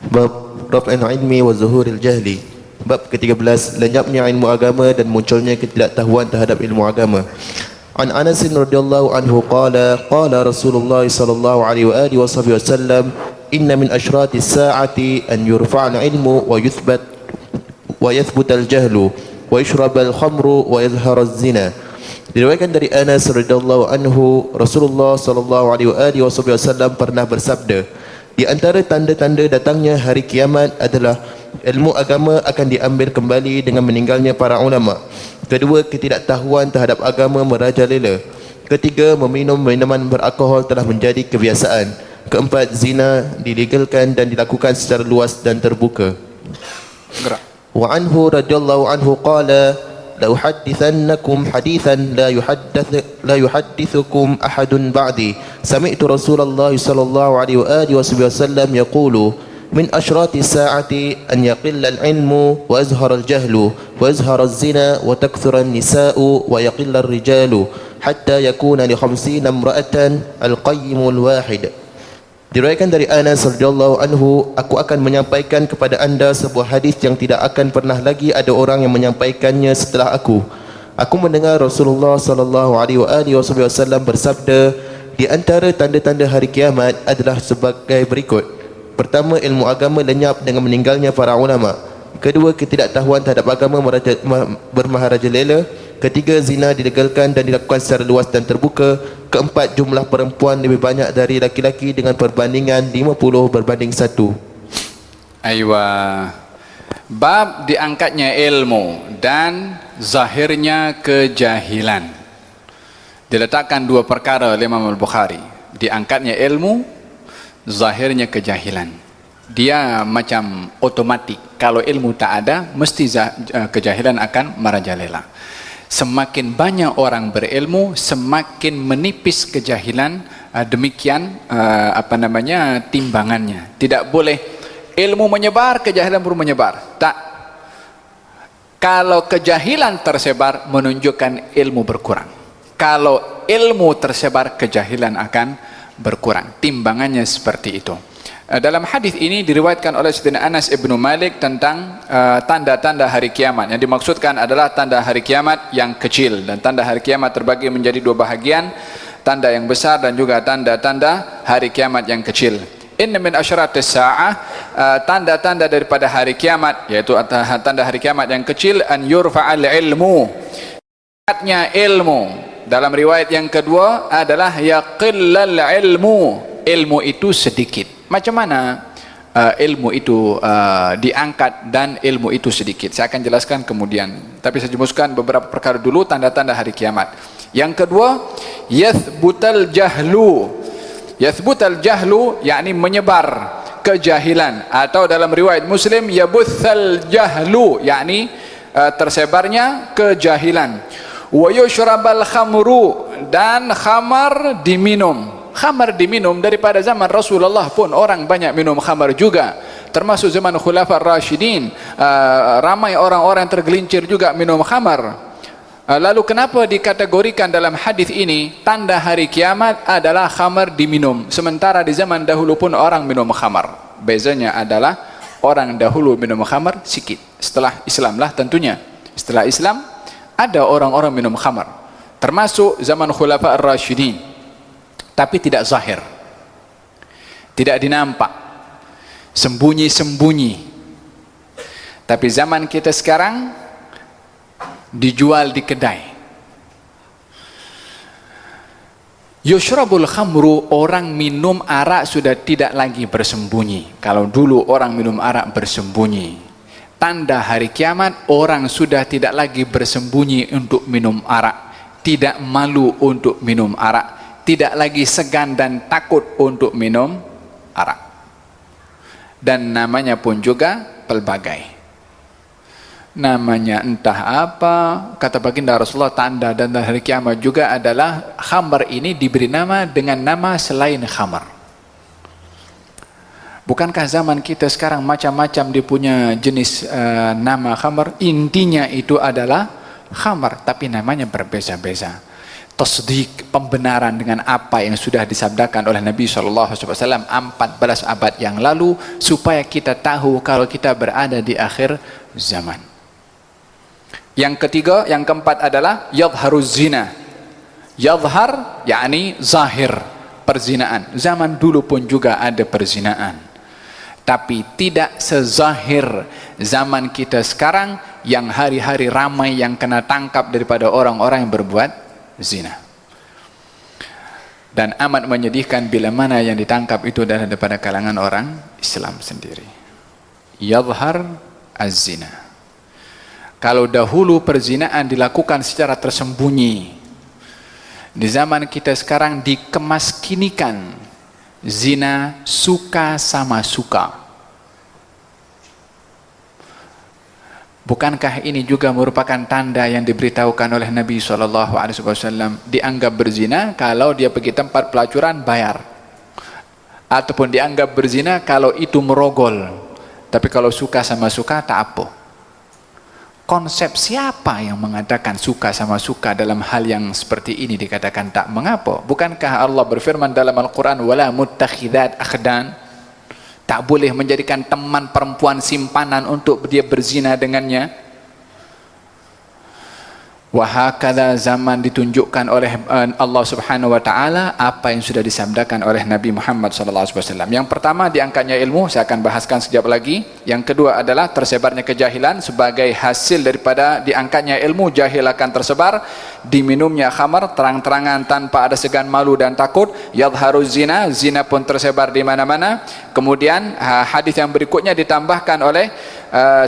Bab Raf'il ilmi wa zuhuril jahli. Bab ke-13, lenyapnya ilmu agama dan munculnya ketidaktahuan terhadap ilmu agama. An Anas radhiyallahu anhu qala qala Rasulullah sallallahu alaihi wa alihi wasallam, inna min ashratis saati an yurfa'al ilmu wa yuthbat al-jahlu wa yushrab al-khamru wa yadhhar az-zina. Diriwayatkan dari Anas radhiyallahu anhu, Rasulullah sallallahu alaihi wasallam pernah bersabda, di antara tanda-tanda datangnya hari kiamat adalah ilmu agama akan diambil kembali dengan meninggalnya para ulama. Kedua, ketidaktahuan terhadap agama merajalela. Ketiga, meminum minuman beralkohol telah menjadi kebiasaan. Keempat, zina dilegalkan dan dilakukan secara luas dan terbuka. Gerak. Wa anhu radhiyallahu anhu qala la uhaddithannakum hadithan la yuhaddithukum ahadun ba'di sami'tu Rasulullah sallallahu alaihi wa alihi wasallam yaqulu min asyrati sa'ati an yaqilla al-ilmu wa yazhara al-jahlu wa yazhara az-zina wa takthura an-nisa'u wa yaqilla ar-rijalu hatta yakuna li 50 imra'atan al-qayyim al-wahid. Diriwayatkan dari Anas radhiyallahu anhu, aku akan menyampaikan kepada anda sebuah hadis yang tidak akan pernah lagi ada orang yang menyampaikannya setelah aku. Aku mendengar Rasulullah sallallahu alaihi wasallam bersabda, di antara tanda-tanda hari kiamat adalah sebagai berikut. Pertama, ilmu agama lenyap dengan meninggalnya para ulama. Kedua, ketidaktahuan terhadap agama bermaharajalela. Ketiga, zina dilegalkan dan dilakukan secara luas dan terbuka. Keempat, jumlah perempuan lebih banyak dari laki-laki dengan perbandingan 50:1. Aywa. Bab diangkatnya ilmu dan zahirnya kejahilan. Diletakkan dua perkara oleh Imam Al-Bukhari. Diangkatnya ilmu, zahirnya kejahilan. Dia macam otomatik. Kalau ilmu tak ada, mesti kejahilan akan merajalela. Semakin banyak orang berilmu, semakin menipis kejahilan. Demikian timbangannya. Tidak boleh ilmu menyebar, kejahilan pun menyebar. Tak. Kalau kejahilan tersebar, menunjukkan ilmu berkurang. Kalau ilmu tersebar, kejahilan akan berkurang. Timbangannya seperti itu. Dalam hadis ini diriwayatkan oleh Sayyidina Anas ibnu Malik tentang tanda-tanda hari kiamat. Yang dimaksudkan adalah tanda hari kiamat yang kecil, dan tanda hari kiamat terbagi menjadi dua bahagian, tanda yang besar dan juga tanda-tanda hari kiamat yang kecil. Inna min asyratis sa'ah, tanda-tanda daripada hari kiamat, yaitu tanda hari kiamat yang kecil, an yurfa'al ilmu, angkatnya ilmu. Dalam riwayat yang kedua adalah yaqillal ilmu, ilmu itu sedikit. Macam mana ilmu itu diangkat dan ilmu itu sedikit? Saya akan jelaskan kemudian. Tapi saya jelaskan beberapa perkara dulu, tanda-tanda hari kiamat. Yang kedua, yathbutal jahlu. Yathbutal jahlu, yakni menyebar kejahilan. Atau dalam riwayat Muslim, yabuthal jahlu, yakni tersebarnya kejahilan. Wa yushrabal khamru, dan khamar diminum. Khamar diminum daripada zaman Rasulullah pun orang banyak minum khamar juga, termasuk zaman Khulafaur Rasyidin. Ramai orang-orang tergelincir juga minum khamar. Lalu kenapa dikategorikan dalam hadis ini tanda hari kiamat adalah khamar diminum, sementara di zaman dahulu pun orang minum khamar? Bezanya adalah orang dahulu minum khamar sikit, setelah Islam lah tentunya. Setelah Islam ada orang-orang minum khamar, termasuk zaman Khulafaur Rasyidin, tapi tidak zahir, tidak dinampak, sembunyi-sembunyi. Tapi zaman kita sekarang dijual di kedai. Yushrabul khamru, orang minum arak sudah tidak lagi bersembunyi. Kalau dulu orang minum arak bersembunyi. Tanda hari kiamat, orang sudah tidak lagi bersembunyi untuk minum arak, tidak malu untuk minum arak, tidak lagi segan dan takut untuk minum arak. Dan namanya pun juga pelbagai. Namanya entah apa, kata baginda Rasulullah, tanda dan hari kiamat juga adalah khamar ini diberi nama dengan nama selain khamar. Bukankah zaman kita sekarang macam-macam dia punya jenis nama khamar? Intinya itu adalah khamar, tapi namanya berbeza-beza. tasdik, pembenaran dengan apa yang sudah disabdakan oleh Nabi SAW 14 abad yang lalu, supaya kita tahu kalau kita berada di akhir zaman. Yang ketiga, yang keempat adalah yadharuz zina. Yadhar yakni zahir, perzinaan. Zaman dulu pun juga ada perzinaan, tapi tidak sezahir zaman kita sekarang yang hari-hari ramai yang kena tangkap daripada orang-orang yang berbuat zina. Dan amat menyedihkan bila mana yang ditangkap itu adalah daripada kalangan orang Islam sendiri. Yadhhar az-zina. Kalau dahulu perzinaan dilakukan secara tersembunyi, di zaman kita sekarang dikemaskinikan. Zina suka sama suka. Bukankah ini juga merupakan tanda yang diberitahukan oleh Nabi SAW? Dianggap berzina kalau dia pergi tempat pelacuran bayar, ataupun dianggap berzina kalau itu merogol. Tapi kalau suka sama suka tak apa. Konsep siapa yang mengatakan suka sama suka dalam hal yang seperti ini dikatakan tak mengapa? Bukankah Allah berfirman dalam Al-Quran, wala muttakhidat akhdan, tak boleh menjadikan teman perempuan simpanan untuk dia berzina dengannya. Wahakala zaman ditunjukkan oleh Allah Subhanahu wa taala apa yang sudah disabdakan oleh Nabi Muhammad sallallahu alaihi wasallam. Yang pertama, diangkatnya ilmu, saya akan bahaskan sekejap lagi. Yang kedua adalah tersebarnya kejahilan sebagai hasil daripada diangkatnya ilmu, jahil akan tersebar. Diminumnya khamar terang-terangan tanpa ada segan malu dan takut. Yadharuz zina, zina pun tersebar di mana-mana. Kemudian hadis yang berikutnya ditambahkan oleh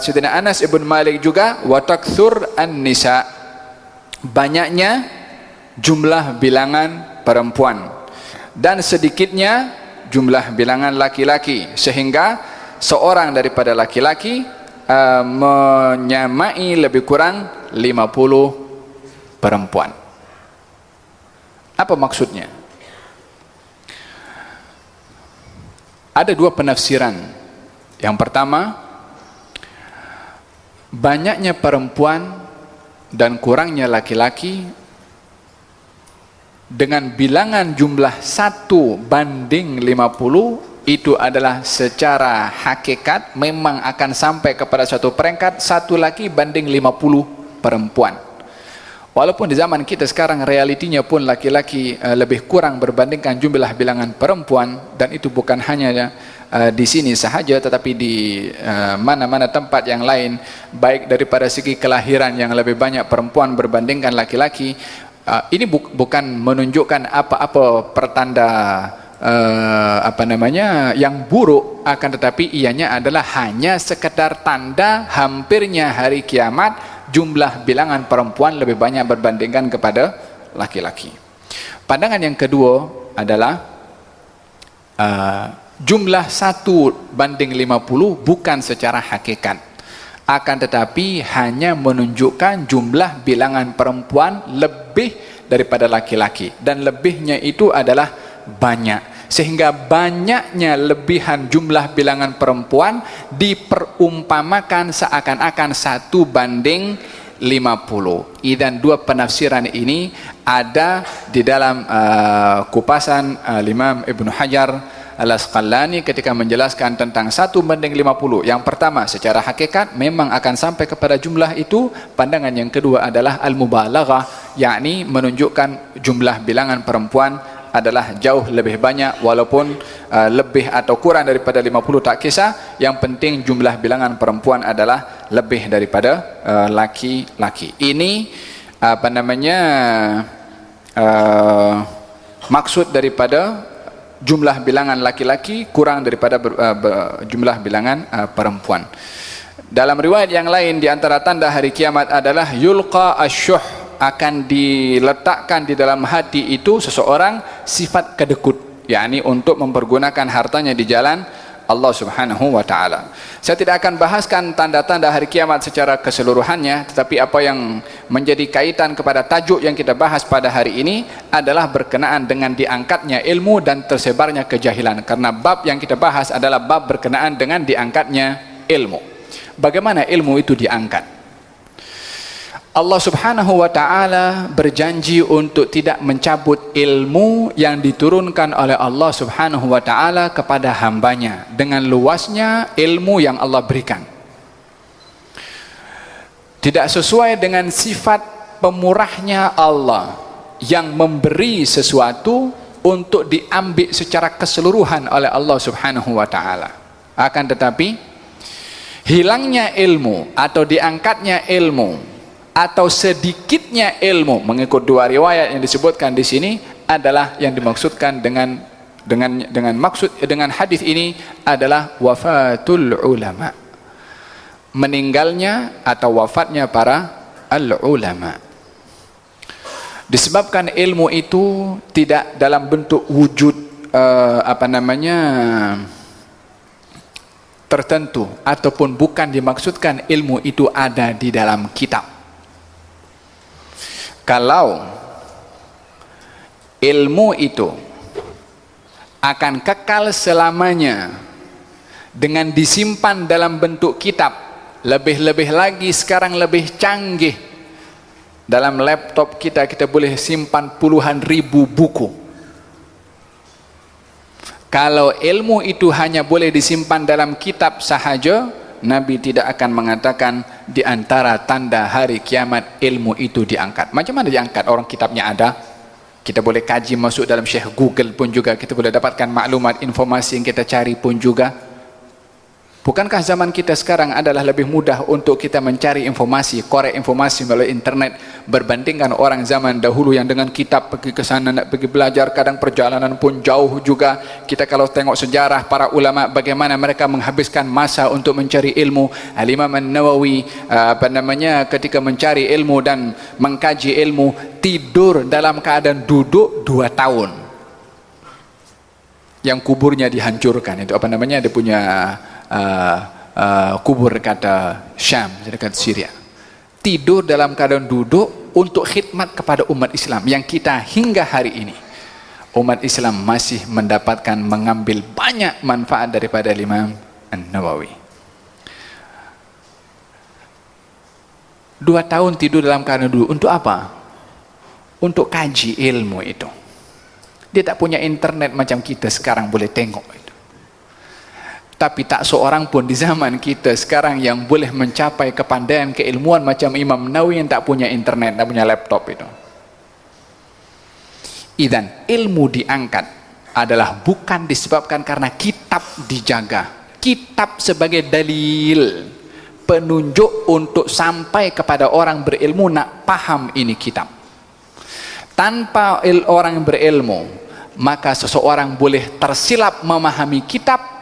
Sayyidina Anas ibn Malik juga, wa takthur an-nisa, banyaknya jumlah bilangan perempuan dan sedikitnya jumlah bilangan laki-laki, sehingga seorang daripada laki-laki menyamai lebih kurang 50 perempuan. Apa maksudnya? Ada dua penafsiran. Yang pertama, banyaknya perempuan dan kurangnya laki-laki dengan bilangan jumlah 1 banding 50, itu adalah secara hakikat memang akan sampai kepada suatu peringkat 1 laki banding 50 perempuan. Walaupun di zaman kita sekarang realitinya pun laki-laki lebih kurang berbandingkan jumlah bilangan perempuan, dan itu bukan hanya di sini sahaja, tetapi di mana-mana tempat yang lain, baik daripada segi kelahiran yang lebih banyak perempuan berbandingkan laki-laki. Ini bukan menunjukkan apa-apa pertanda yang buruk, akan tetapi ianya adalah hanya sekedar tanda hampirnya hari kiamat, jumlah bilangan perempuan lebih banyak berbandingkan kepada laki-laki. Pandangan yang kedua adalah jumlah 1 banding 50 bukan secara hakikat, akan tetapi hanya menunjukkan jumlah bilangan perempuan lebih daripada laki-laki, dan lebihnya itu adalah banyak, sehingga banyaknya lebihan jumlah bilangan perempuan diperumpamakan seakan-akan 1 banding 50. Dan dua penafsiran ini ada di dalam kupasan Imam Ibn Hajar Al-Asqalani ketika menjelaskan tentang 1 banding 50. Yang pertama, secara hakikat memang akan sampai kepada jumlah itu. Pandangan yang kedua adalah al-mubalaghah, yakni menunjukkan jumlah bilangan perempuan adalah jauh lebih banyak, walaupun lebih atau kurang daripada 50 tak kisah, yang penting jumlah bilangan perempuan adalah lebih daripada laki-laki. Ini maksud daripada jumlah bilangan laki-laki kurang daripada jumlah bilangan perempuan. Dalam riwayat yang lain, di antara tanda hari kiamat adalah yulqa asyuh, akan diletakkan di dalam hati itu seseorang sifat kedekut, yakni untuk mempergunakan hartanya di jalan Allah Subhanahu wa taala. Saya tidak akan bahaskan tanda-tanda hari kiamat secara keseluruhannya, tetapi apa yang menjadi kaitan kepada tajuk yang kita bahas pada hari ini adalah berkenaan dengan diangkatnya ilmu dan tersebarnya kejahilan, karena bab yang kita bahas adalah bab berkenaan dengan diangkatnya ilmu. Bagaimana ilmu itu diangkat? Allah Subhanahu wa taala berjanji untuk tidak mencabut ilmu yang diturunkan oleh Allah Subhanahu wa taala kepada hambanya dengan luasnya ilmu yang Allah berikan. Tidak sesuai dengan sifat pemurahnya Allah yang memberi sesuatu untuk diambil secara keseluruhan oleh Allah Subhanahu wa taala. Akan tetapi hilangnya ilmu atau diangkatnya ilmu atau sedikitnya ilmu mengikut dua riwayat yang disebutkan di sini adalah yang dimaksudkan dengan hadis ini adalah wafatul ulama, meninggalnya atau wafatnya para al-ulama. Disebabkan ilmu itu tidak dalam bentuk wujud tertentu ataupun bukan dimaksudkan ilmu itu ada di dalam kitab. Kalau ilmu itu akan kekal selamanya dengan disimpan dalam bentuk kitab, lebih-lebih lagi sekarang lebih canggih, dalam laptop kita boleh simpan puluhan ribu buku. Kalau ilmu itu hanya boleh disimpan dalam kitab sahaja, Nabi tidak akan mengatakan di antara tanda hari kiamat ilmu itu diangkat. Macam mana diangkat? Orang kitabnya ada, kita boleh kaji, masuk dalam Syekh Google pun juga kita boleh dapatkan maklumat, informasi yang kita cari pun juga. Bukankah zaman kita sekarang adalah lebih mudah untuk kita mencari informasi, korek informasi melalui internet, berbandingkan orang zaman dahulu yang dengan kitab pergi ke sana nak pergi belajar, kadang perjalanan pun jauh juga. Kita kalau tengok sejarah para ulama bagaimana mereka menghabiskan masa untuk mencari ilmu. Al-Imam An-Nawawi ketika mencari ilmu dan mengkaji ilmu, tidur dalam keadaan duduk 2 tahun. Yang kuburnya dihancurkan, itu dia punya kubur kata Syam, dekat Syria. Tidur dalam keadaan duduk untuk khidmat kepada umat Islam yang kita hingga hari ini umat Islam masih mendapatkan mengambil banyak manfaat daripada Imam An-Nawawi. 2 tahun tidur dalam keadaan duduk untuk apa? Untuk kaji ilmu itu. Dia tak punya internet macam kita sekarang boleh tengok itu. Tapi tak seorang pun di zaman kita sekarang yang boleh mencapai kepandaian keilmuan macam Imam Nawawi yang tak punya internet, tak punya laptop itu. Idzan ilmu diangkat adalah bukan disebabkan karena kitab dijaga. Kitab sebagai dalil, penunjuk untuk sampai kepada orang berilmu nak paham ini kitab. Tanpa orang berilmu, maka seseorang boleh tersilap memahami kitab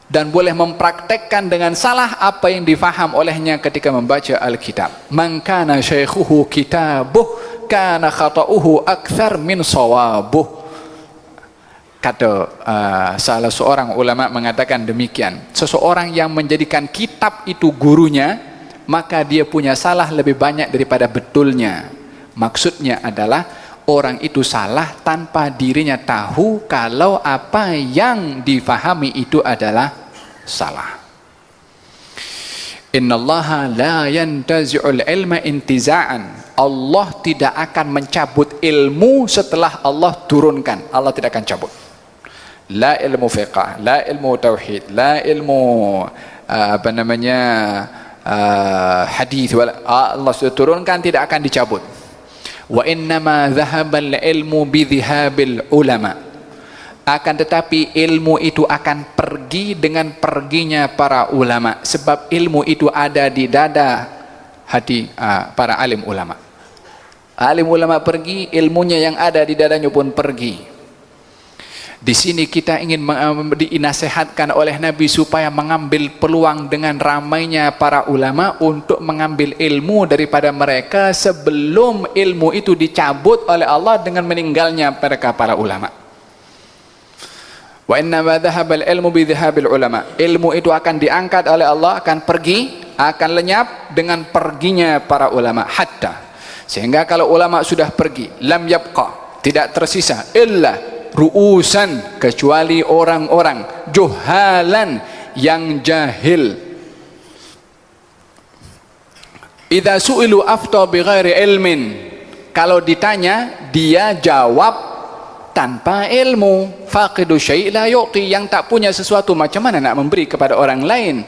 dan boleh mempraktekkan dengan salah apa yang difaham olehnya ketika membaca Alkitab. Man kana syaikhuhu kitabuh kana khata'uhu akthar min sawabuh. Kata salah seorang ulama mengatakan demikian, seseorang yang menjadikan kitab itu gurunya, maka dia punya salah lebih banyak daripada betulnya. Maksudnya adalah orang itu salah tanpa dirinya tahu kalau apa yang difahami itu adalah salah. Innallaha la yantazi'ul ilma intiza'an. Allah tidak akan mencabut ilmu setelah Allah turunkan. Allah tidak akan cabut. La ilmu fiqh, la ilmu tauhid, la ilmu hadis, Allah sudah turunkan, tidak akan dicabut. Wa innama dhahabal ilmu bidhihabil ulama. Akan tetapi ilmu itu akan pergi dengan perginya para ulama, sebab ilmu itu ada di dada hati para alim ulama. Alim ulama pergi, ilmunya yang ada di dadanya pun pergi. Di sini kita ingin dinasihatkan oleh Nabi supaya mengambil peluang dengan ramainya para ulama untuk mengambil ilmu daripada mereka sebelum ilmu itu dicabut oleh Allah dengan meninggalnya mereka para ulama. Wa innama dhahabal ilmu bi dhahabil ulama. Ilmu itu akan diangkat oleh Allah, akan pergi, akan lenyap dengan perginya para ulama. Hatta sehingga kalau ulama sudah pergi, lam yabqa, tidak tersisa illa ru'usan, kecuali orang-orang juhalan yang jahil. idza su'ilu afta bighairi ilmin, kalau ditanya dia jawab tanpa ilmu. Faqidu syai' la yu'ti, yang tak punya sesuatu macam mana nak memberi kepada orang lain.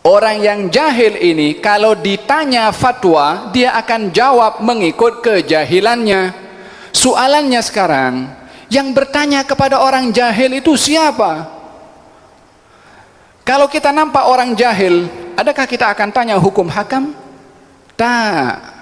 Orang yang jahil ini kalau ditanya fatwa, dia akan jawab mengikut kejahilannya. Soalannya sekarang, yang bertanya kepada orang jahil itu siapa? Kalau kita nampak orang jahil, adakah kita akan tanya hukum hakam? Tak.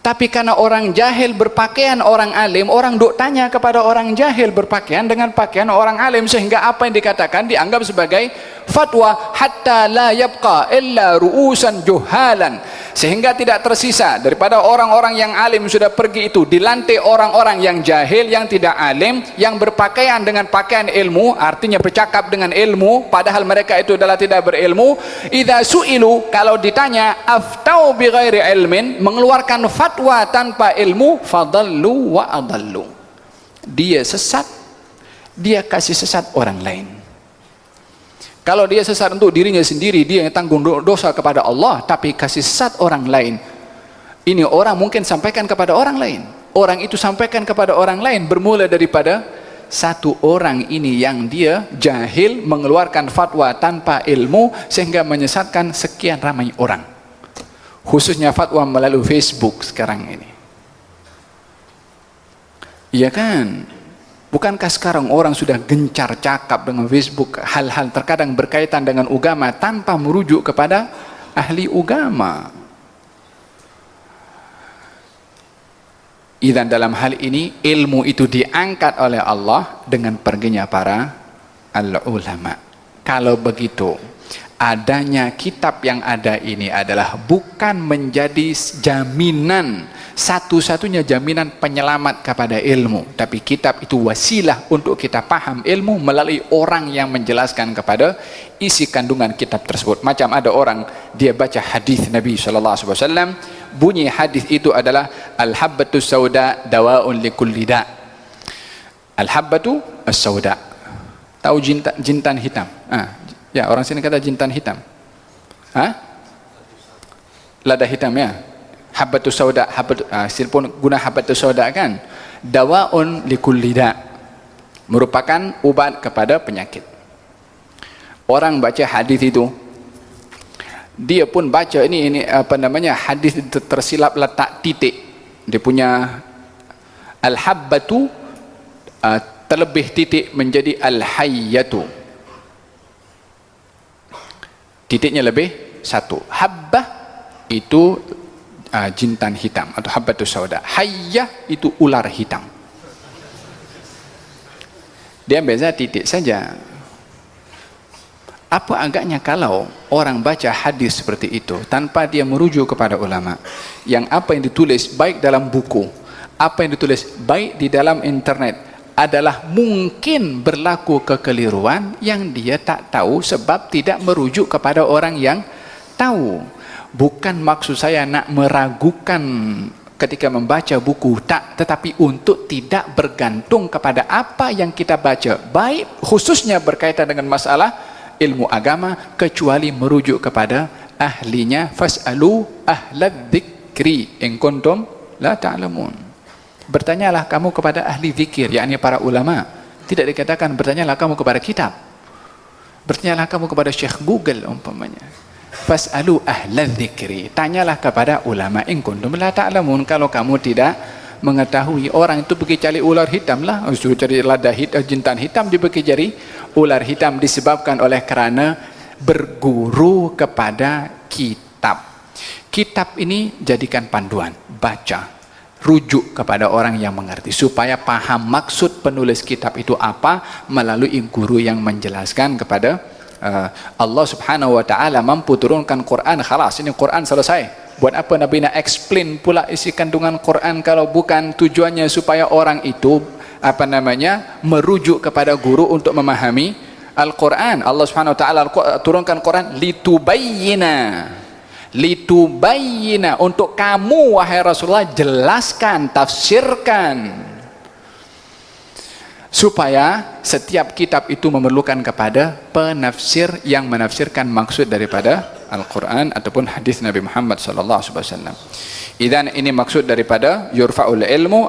Tapi karena orang jahil berpakaian orang alim, orang duk tanya kepada orang jahil berpakaian dengan pakaian orang alim, sehingga apa yang dikatakan dianggap sebagai fatwa. Hatta la yabqa illa ru'usan juhalan, sehingga tidak tersisa daripada orang-orang yang alim sudah pergi itu, dilantik orang-orang yang jahil, yang tidak alim, yang berpakaian dengan pakaian ilmu, artinya bercakap dengan ilmu padahal mereka itu adalah tidak berilmu. Idza su'ilu, kalau ditanya aftau bighairi ilmin, mengeluarkan fatwa tanpa ilmu, fadallu wa adallu, dia sesat, dia kasih sesat orang lain. Kalau dia sesat untuk dirinya sendiri, dia yang tanggung dosa kepada Allah, tapi kasih sesat orang lain, ini orang mungkin sampaikan kepada orang lain, orang itu sampaikan kepada orang lain, bermula daripada satu orang ini yang dia jahil mengeluarkan fatwa tanpa ilmu sehingga menyesatkan sekian ramai orang, khususnya fatwa melalui Facebook sekarang ini. Iya kan? Bukankah sekarang orang sudah gencar cakap dengan Facebook hal-hal terkadang berkaitan dengan agama tanpa merujuk kepada ahli agama? Dan dalam hal ini ilmu itu diangkat oleh Allah dengan perginya para al-ulama. Kalau begitu, adanya kitab yang ada ini adalah bukan menjadi jaminan, satu-satunya jaminan penyelamat kepada ilmu, tapi kitab itu wasilah untuk kita paham ilmu melalui orang yang menjelaskan kepada isi kandungan kitab tersebut. Macam ada orang dia baca hadis Nabi SAW, bunyi hadis itu adalah al-habbatu sauda dawaun likulli da. Al-habbatu as-sauda, tahu jintan hitam? Ya, orang sini kata jintan hitam. Lada hitam ya. Habbatus sauda, sini pun guna habbatus sauda kan. Dawaun likulli da, merupakan ubat kepada penyakit. Orang baca hadis itu, dia pun baca ini apa namanya, hadis itu tersilap letak titik. Dia punya al-habbatu terlebih titik menjadi al-hayyatu. Titiknya lebih satu. Habbah itu jintan hitam atau habbatus sauda. Hayyah itu ular hitam. Dia beza titik saja. Apa agaknya kalau orang baca hadis seperti itu tanpa dia merujuk kepada ulama, yang apa yang ditulis baik dalam buku, apa yang ditulis baik di dalam internet adalah mungkin berlaku kekeliruan yang dia tak tahu sebab tidak merujuk kepada orang yang tahu. Bukan maksud saya nak meragukan ketika membaca buku, tak, tetapi untuk tidak bergantung kepada apa yang kita baca, baik khususnya berkaitan dengan masalah ilmu agama, kecuali merujuk kepada ahlinya. Fas'alu ahlad dzikri in kuntum la ta'lamun. Bertanyalah kamu kepada ahli zikir, yakni para ulama. Tidak dikatakan bertanyalah kamu kepada kitab, bertanyalah kamu kepada Syekh Google umpamanya. Fas'alu ahlal dzikri, tanyalah kepada ulama in kuntum la ta'lamun. Kalau kamu tidak mengetahui, orang itu pergi cari ular hitam lah, suruh cari lada hitam, jintan hitam, dia pergi cari ular hitam, disebabkan oleh kerana berguru kepada kitab. Kitab ini jadikan panduan, baca, rujuk kepada orang yang mengerti supaya paham maksud penulis kitab itu apa melalui guru yang menjelaskan kepada Allah Subhanahu wa taala. Mampu turunkan Quran, khalas, ini Quran selesai. Buat apa Nabi nak explain pula isi kandungan Quran kalau bukan tujuannya supaya orang itu apa namanya merujuk kepada guru untuk memahami Al-Quran. Allah Subhanahu wa taala turunkan Quran litubayyina, untuk kamu wahai Rasulullah jelaskan, tafsirkan, supaya setiap kitab itu memerlukan kepada penafsir yang menafsirkan maksud daripada Al-Quran ataupun hadis Nabi Muhammad sallallahu alaihi wasallam. Idzan ini maksud daripada yurfa'ul ilmu,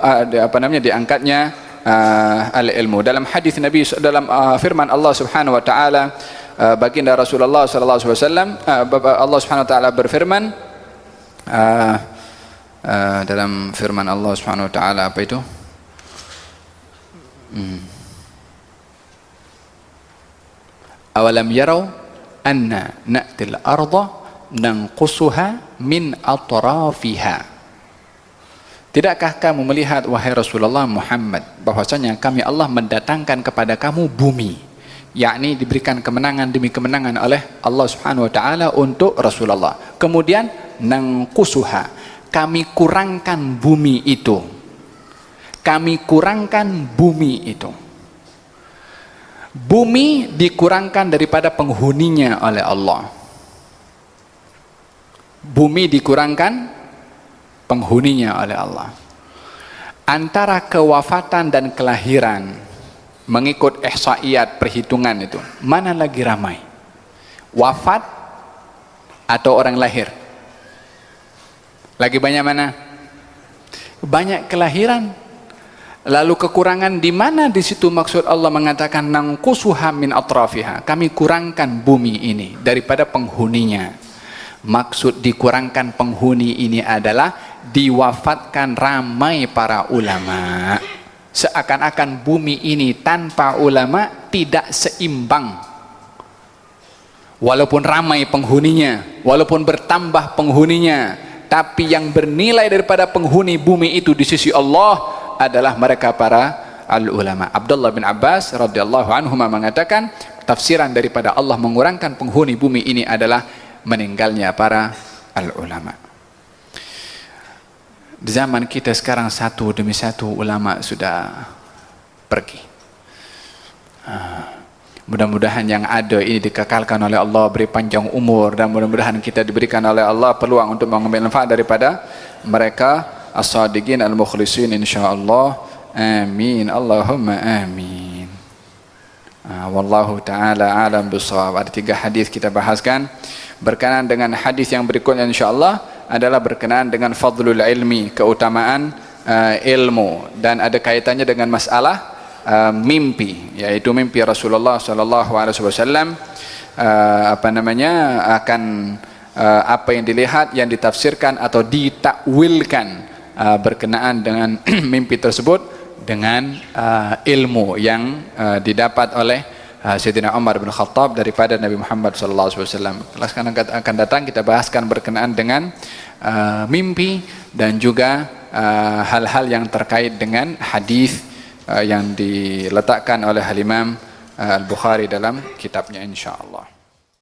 diangkatnya al-ilmu. Dalam hadis Nabi, dalam firman Allah Subhanahu wa taala, baginda Rasulullah sallallahu alaihi wasallam, Allah Subhanahu wa taala berfirman dalam firman Allah Subhanahu wa taala, apa itu? Awalam yarau anna na'til arda nanqusuha min atrafiha. Tidakkah kamu melihat wahai Rasulullah Muhammad bahwasanya kami Allah mendatangkan kepada kamu bumi, yakni diberikan kemenangan demi kemenangan oleh Allah Subhanahu wa taala untuk Rasulullah. Kemudian nanqusuha, kami kurangkan bumi itu. Kami kurangkan bumi itu. Bumi dikurangkan daripada penghuninya oleh Allah. Bumi dikurangkan penghuninya oleh Allah. Antara kewafatan dan kelahiran, mengikut ihsaiyat perhitungan itu, mana lagi ramai? Wafat atau orang lahir? Lagi banyak mana? Banyak kelahiran. Lalu kekurangan di mana? Di situ maksud Allah mengatakan nangqusuha min atrafiha, kami kurangkan bumi ini daripada penghuninya. Maksud dikurangkan penghuni ini adalah diwafatkan ramai para ulama. Seakan-akan bumi ini tanpa ulama tidak seimbang. Walaupun ramai penghuninya, walaupun bertambah penghuninya, tapi yang bernilai daripada penghuni bumi itu di sisi Allah adalah mereka para al-ulama. Abdullah bin Abbas radhiyallahu anhu mengatakan tafsiran daripada Allah mengurangkan penghuni bumi ini adalah meninggalnya para al-ulama. Di zaman kita sekarang satu demi satu ulama sudah pergi. Mudah-mudahan yang ada ini dikekalkan oleh Allah, beri panjang umur, dan mudah-mudahan kita diberikan oleh Allah peluang untuk mengambil manfaat daripada mereka as-sadiqin al-mukhlisin insyaallah. Amin, Allahumma amin. Wallahu ta'ala alam bisawab. Ada 3 hadis kita bahaskan. Berkenaan dengan hadis yang berikutnya insyaallah adalah berkenaan dengan fadlul ilmi, keutamaan ilmu, dan ada kaitannya dengan masalah mimpi, yaitu mimpi Rasulullah sallallahu alaihi wasallam, akan apa yang dilihat, yang ditafsirkan atau ditakwilkan berkenaan dengan mimpi tersebut dengan ilmu yang didapat oleh Sayyidina Umar bin Khattab daripada Nabi Muhammad sallallahu alaihi wasallam. Kelas akan datang kita bahaskan berkenaan dengan mimpi dan juga hal-hal yang terkait dengan hadis yang diletakkan oleh Imam Al-Bukhari dalam kitabnya insyaallah.